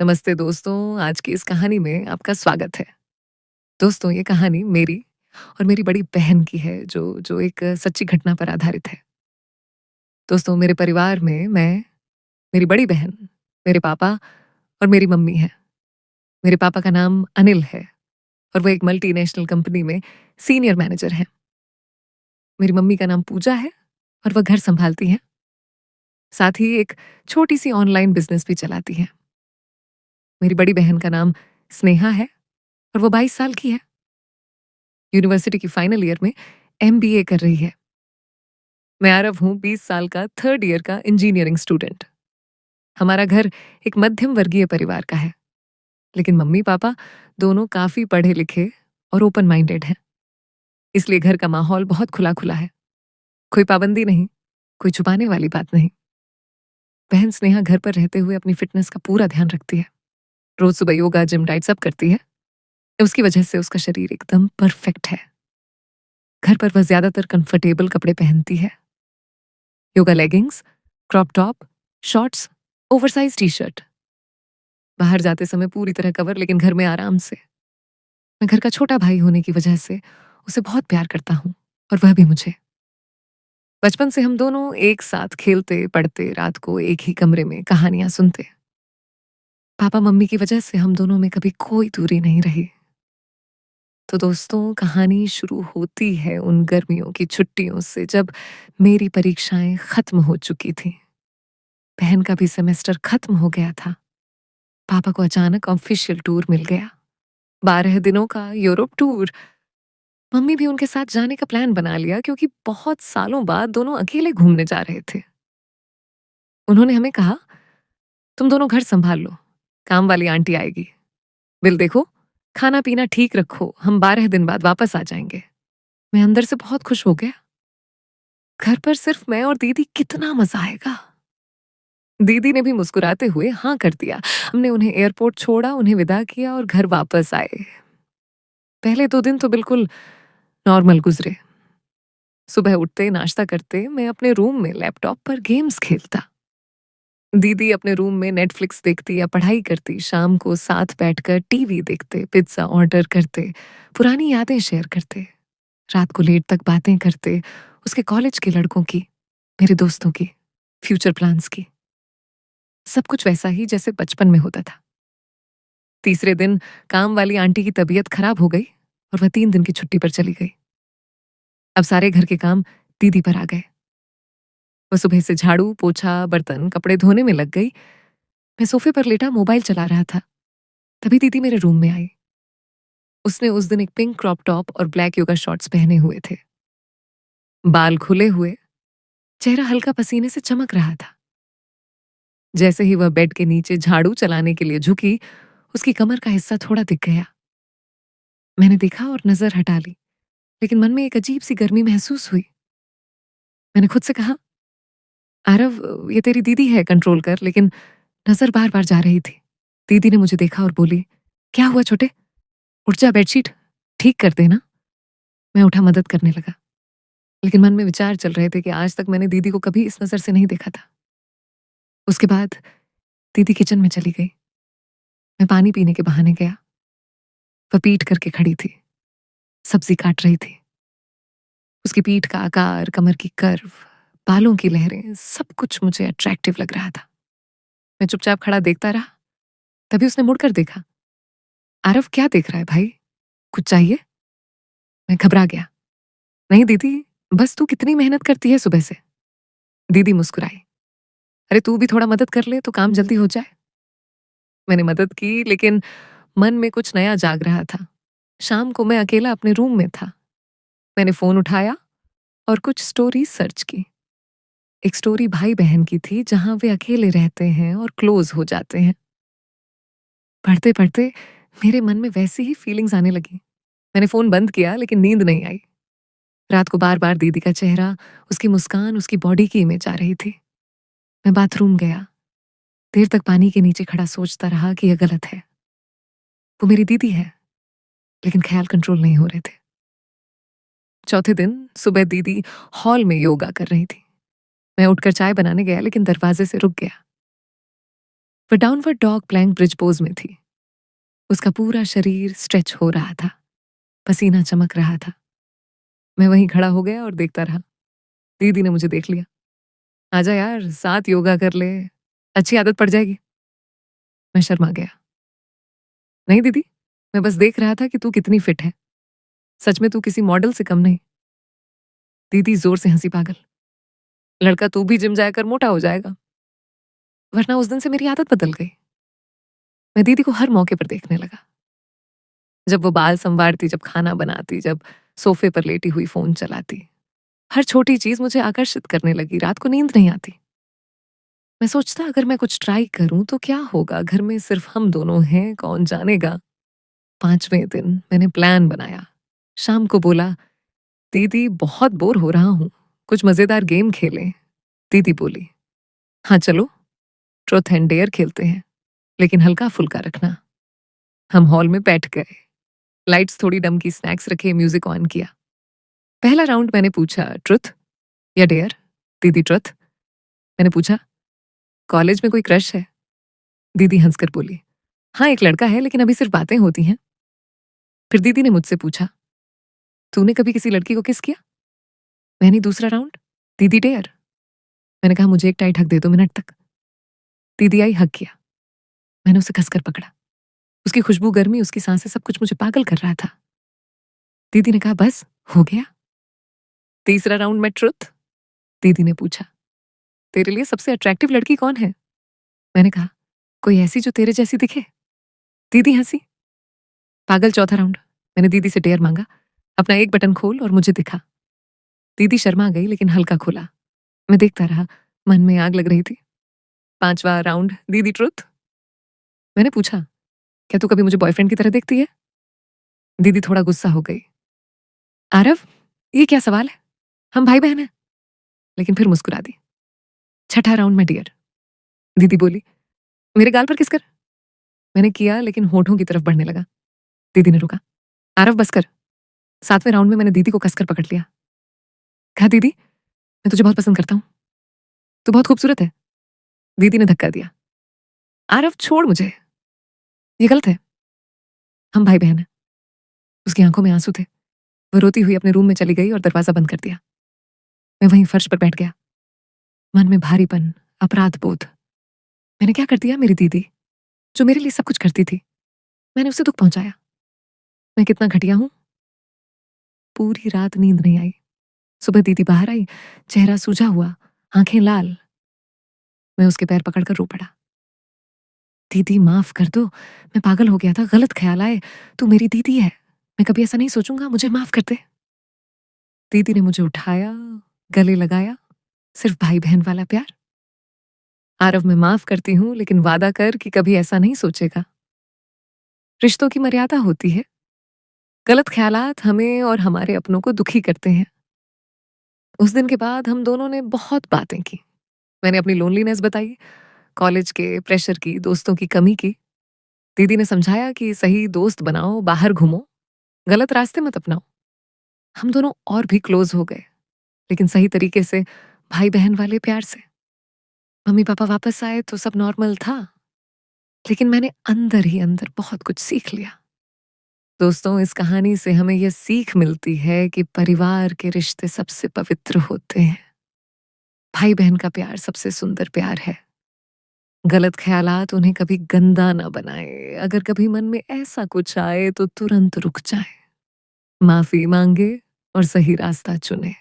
नमस्ते दोस्तों, आज की इस कहानी में आपका स्वागत है। दोस्तों, ये कहानी मेरी और मेरी बड़ी बहन की है जो एक सच्ची घटना पर आधारित है। दोस्तों, मेरे परिवार में मैं, मेरी बड़ी बहन, मेरे पापा और मेरी मम्मी हैं। मेरे पापा का नाम अनिल है और वो एक मल्टीनेशनल कंपनी में सीनियर मैनेजर हैं। मेरी मम्मी का नाम पूजा है और वह घर सँभालती हैं। साथ ही एक छोटी-सी ऑनलाइन बिज़नेस भी चलाती हैं। मेरी बड़ी बहन का नाम स्नेहा है और वो 22 साल की है। यूनिवर्सिटी की फाइनल ईयर में एमबीए कर रही है। मैं आरव हूँ 20 साल का थर्ड ईयर का इंजीनियरिंग स्टूडेंट। हमारा घर एक मध्यम वर्गीय परिवार का है, लेकिन मम्मी पापा दोनों काफी पढ़े लिखे और ओपन माइंडेड हैं। इसलिए घर का माहौल बहुत खुला खुला है। कोई पाबंदी नहीं, कोई छुपाने वाली बात नहीं। बहन स्नेहा घर पर रहते हुए अपनी फिटनेस का पूरा ध्यान रखती है। रोज सुबह योगा, जिम, डाइट सब करती है। उसकी वजह से उसका शरीर एकदम परफेक्ट है। घर पर वह ज्यादातर कंफर्टेबल कपड़े पहनती है। Yoga leggings, crop top, shorts, oversize T shirt. बाहर जाते समय पूरी तरह कवर, लेकिन घर में आराम से। मैं घर का छोटा भाई होने की वजह से उसे बहुत प्यार करता हूँ और वह भी मुझे। बचपन से हम दोनों एक साथ खेलते पढ़ते, रात को एक ही कमरे में कहानियां सुनते। पापा मम्मी की वजह से हम दोनों में कभी कोई दूरी नहीं रही। तो दोस्तों, कहानी शुरू होती है उन गर्मियों की छुट्टियों से जब मेरी परीक्षाएं खत्म हो चुकी थी। बहन का भी सेमेस्टर खत्म हो गया था। पापा को अचानक ऑफिशियल टूर मिल गया, 12 दिनों का यूरोप टूर। मम्मी भी उनके साथ जाने का प्लान बना लिया क्योंकि बहुत सालों बाद दोनों अकेले घूमने जा रहे थे। उन्होंने हमें कहा, तुम दोनों घर संभाल लो, काम वाली आंटी आएगी। बिल देखो, खाना पीना ठीक रखो, हम 12 दिन बाद वापस आ जाएंगे। मैं अंदर से बहुत खुश हो गया। घर पर सिर्फ मैं और दीदी, कितना मजा आएगा। दीदी ने भी मुस्कुराते हुए हाँ कर दिया। हमने उन्हें एयरपोर्ट छोड़ा, उन्हें विदा किया और घर वापस आए। पहले 2 दिन तो बिल्कुल नॉर्मल गुजरे। सुबह उठते, नाश्ता करते, मैं अपने रूम में लैपटॉप पर गेम्स खेलता। दीदी अपने रूम में नेटफ्लिक्स देखती या पढ़ाई करती। शाम को साथ बैठकर टीवी देखते, पिज्जा ऑर्डर करते, पुरानी यादें शेयर करते। रात को लेट तक बातें करते, उसके कॉलेज के लड़कों की, मेरे दोस्तों की, फ्यूचर प्लान्स की। सब कुछ वैसा ही जैसे बचपन में होता था। तीसरे दिन काम वाली आंटी की तबीयत खराब हो गई और वह 3 दिन की छुट्टी पर चली गई। अब सारे घर के काम दीदी पर आ गए। वह सुबह से झाड़ू, पोछा, बर्तन, कपड़े धोने में लग गई। मैं सोफे पर लेटा मोबाइल चला रहा था। तभी दीदी मेरे रूम में आई। उसने उस दिन एक पिंक क्रॉप टॉप और ब्लैक योगा शॉर्ट्स पहने हुए थे। बाल खुले हुए, चेहरा हल्का पसीने से चमक रहा था। जैसे ही वह बेड के नीचे झाड़ू चलाने के लिए झुकी, उसकी कमर का हिस्सा थोड़ा दिख गया। मैंने देखा और नजर हटा ली, लेकिन मन में एक अजीब सी गर्मी महसूस हुई। मैंने खुद से कहा, आरव, ये तेरी दीदी है, कंट्रोल कर। लेकिन नजर बार बार जा रही थी। दीदी ने मुझे देखा और बोली, क्या हुआ छोटे, उठ जा, बेडशीट ठीक कर देना। मैं उठा, मदद करने लगा, लेकिन मन में विचार चल रहे थे कि आज तक मैंने दीदी को कभी इस नजर से नहीं देखा था। उसके बाद दीदी किचन में चली गई। मैं पानी पीने के बहाने गया। वह पीठ करके खड़ी थी, सब्जी काट रही थी। उसकी पीठ का आकार, कमर की कर्व, बालों की लहरें, सब कुछ मुझे अट्रैक्टिव लग रहा था। मैं चुपचाप खड़ा देखता रहा। तभी उसने मुड़कर देखा। आरव, क्या देख रहा है भाई, कुछ चाहिए? मैं घबरा गया। नहीं दीदी, बस तू कितनी मेहनत करती है सुबह से। दीदी मुस्कुराई। अरे तू भी थोड़ा मदद कर ले तो काम जल्दी हो जाए। मैंने मदद की, लेकिन मन में कुछ नया जाग रहा था। शाम को मैं अकेला अपने रूम में था। मैंने फोन उठाया और कुछ स्टोरी सर्च की। एक स्टोरी भाई बहन की थी, जहां वे अकेले रहते हैं और क्लोज हो जाते हैं। पढ़ते पढ़ते मेरे मन में वैसी ही फीलिंग्स आने लगी। मैंने फोन बंद किया, लेकिन नींद नहीं आई। रात को बार बार दीदी का चेहरा, उसकी मुस्कान, उसकी बॉडी की इमेज आ रही थी। मैं बाथरूम गया। देर तक पानी के नीचे खड़ा सोचता रहा कि यह गलत है। वो मेरी दीदी है, लेकिन ख्याल कंट्रोल नहीं हो रहे थे। चौथे दिन सुबह दीदी हॉल में योगा कर रही थी। मैं उठकर चाय बनाने गया, लेकिन दरवाजे से रुक गया। वह downward dog plank bridge pose में थी। उसका पूरा शरीर स्ट्रेच हो रहा था, पसीना चमक रहा था। मैं वहीं खड़ा हो गया और देखता रहा। दीदी ने मुझे देख लिया। आजा यार, साथ योगा कर ले, अच्छी आदत पड़ जाएगी। मैं शर्मा गया। नहीं दीदी, मैं बस देख रहा था कि तू कितनी फिट है। सच में तू किसी मॉडल से कम नहीं। दीदी जोर से हंसी। पागल लड़का, तू भी जिम जाकर मोटा हो जाएगा। वरना उस दिन से मेरी आदत बदल गई। मैं दीदी को हर मौके पर देखने लगा। जब वो बाल संवारती, जब खाना बनाती, जब सोफे पर लेटी हुई फोन चलाती, हर छोटी चीज मुझे आकर्षित करने लगी। रात को नींद नहीं आती। मैं सोचता, अगर मैं कुछ ट्राई करूं तो क्या होगा। घर में सिर्फ हम दोनों हैं, कौन जानेगा। 5वें दिन मैंने प्लान बनाया। शाम को बोला, दीदी बहुत बोर हो रहा हूं, कुछ मजेदार गेम खेलें। दीदी बोली, हाँ चलो, ट्रूथ एंड डेयर खेलते हैं, लेकिन हल्का फुल्का रखना। हम हॉल में बैठ गए। लाइट्स थोड़ी डम की, स्नैक्स रखे, म्यूजिक ऑन किया। पहला राउंड मैंने पूछा, ट्रुथ या डेयर। दीदी, ट्रुथ। मैंने पूछा, कॉलेज में कोई क्रश है। दीदी हंसकर बोली, हाँ एक लड़का है, लेकिन अभी सिर्फ बातें होती हैं। फिर दीदी ने मुझसे पूछा, तूने कभी किसी लड़की को किस किया। मैंने दूसरा राउंड। दीदी, डेयर। मैंने कहा, मुझे एक टाइट हक दे 2 मिनट तक। दीदी आई, हक किया। मैंने उसे कसकर पकड़ा। उसकी खुशबू, गर्मी, उसकी सांसें, सब कुछ मुझे पागल कर रहा था। दीदी ने कहा, बस हो गया। तीसरा राउंड में ट्रुथ। दीदी ने पूछा, तेरे लिए सबसे अट्रैक्टिव लड़की कौन है। मैंने कहा, कोई ऐसी जो तेरे जैसी दिखे। दीदी हंसी। पागल। चौथा राउंड। मैंने दीदी से डेयर मांगा, अपना एक बटन खोल, और मुझे दिखा। दीदी शर्मा गई, लेकिन हल्का खोला। मैं देखता रहा, मन में आग लग रही थी। 5वां राउंड। दीदी, ट्रुथ। मैंने पूछा, क्या तू कभी मुझे बॉयफ्रेंड की तरह देखती है। दीदी थोड़ा गुस्सा हो गई। आरव, ये क्या सवाल है, हम भाई बहन हैं। लेकिन फिर मुस्कुरा दी। छठा राउंड में डियर। दीदी बोली, मेरे गाल पर किस कर। मैंने किया, लेकिन होठों की तरफ बढ़ने लगा। दीदी ने रोका। आरव बस कर। 7वें राउंड में मैंने दीदी को कसकर पकड़ लिया। कहा, दीदी मैं तुझे बहुत पसंद करता हूँ, तू बहुत खूबसूरत है। दीदी ने धक्का दिया। आरव छोड़ मुझे, ये गलत है, हम भाई बहन हैं। उसकी आंखों में आंसू थे। वो रोती हुई अपने रूम में चली गई और दरवाजा बंद कर दिया। मैं वहीं फर्श पर बैठ गया, मन में भारीपन, अपराध बोध। मैंने क्या कर दिया। मेरी दीदी, जो मेरे लिए सब कुछ करती थी, मैंने उसे दुख पहुंचाया। मैं कितना घटिया हूं। पूरी रात नींद नहीं आई। सुबह दीदी बाहर आई, चेहरा सूजा हुआ, आंखें लाल। मैं उसके पैर पकड़कर रो पड़ा। दीदी माफ कर दो, मैं पागल हो गया था, गलत ख्याल आए। तू मेरी दीदी है, मैं कभी ऐसा नहीं सोचूंगा, मुझे माफ कर दे। दीदी ने मुझे उठाया, गले लगाया। सिर्फ भाई बहन वाला प्यार। आरव, मैं माफ करती हूँ, लेकिन वादा कर कि कभी ऐसा नहीं सोचेगा। रिश्तों की मर्यादा होती है। गलत ख्यालात हमें और हमारे अपनों को दुखी करते हैं। उस दिन के बाद हम दोनों ने बहुत बातें की। मैंने अपनी लोनलीनेस बताई, कॉलेज के प्रेशर की, दोस्तों की कमी की। दीदी ने समझाया कि सही दोस्त बनाओ, बाहर घूमो, गलत रास्ते मत अपनाओ। हम दोनों और भी क्लोज हो गए, लेकिन सही तरीके से, भाई बहन वाले प्यार से। मम्मी पापा वापस आए तो सब नॉर्मल था, लेकिन मैंने अंदर ही अंदर बहुत कुछ सीख लिया। दोस्तों, इस कहानी से हमें यह सीख मिलती है कि परिवार के रिश्ते सबसे पवित्र होते हैं। भाई बहन का प्यार सबसे सुंदर प्यार है। गलत ख्यालात उन्हें कभी गंदा ना बनाए। अगर कभी मन में ऐसा कुछ आए तो तुरंत रुक जाए, माफी मांगे और सही रास्ता चुने।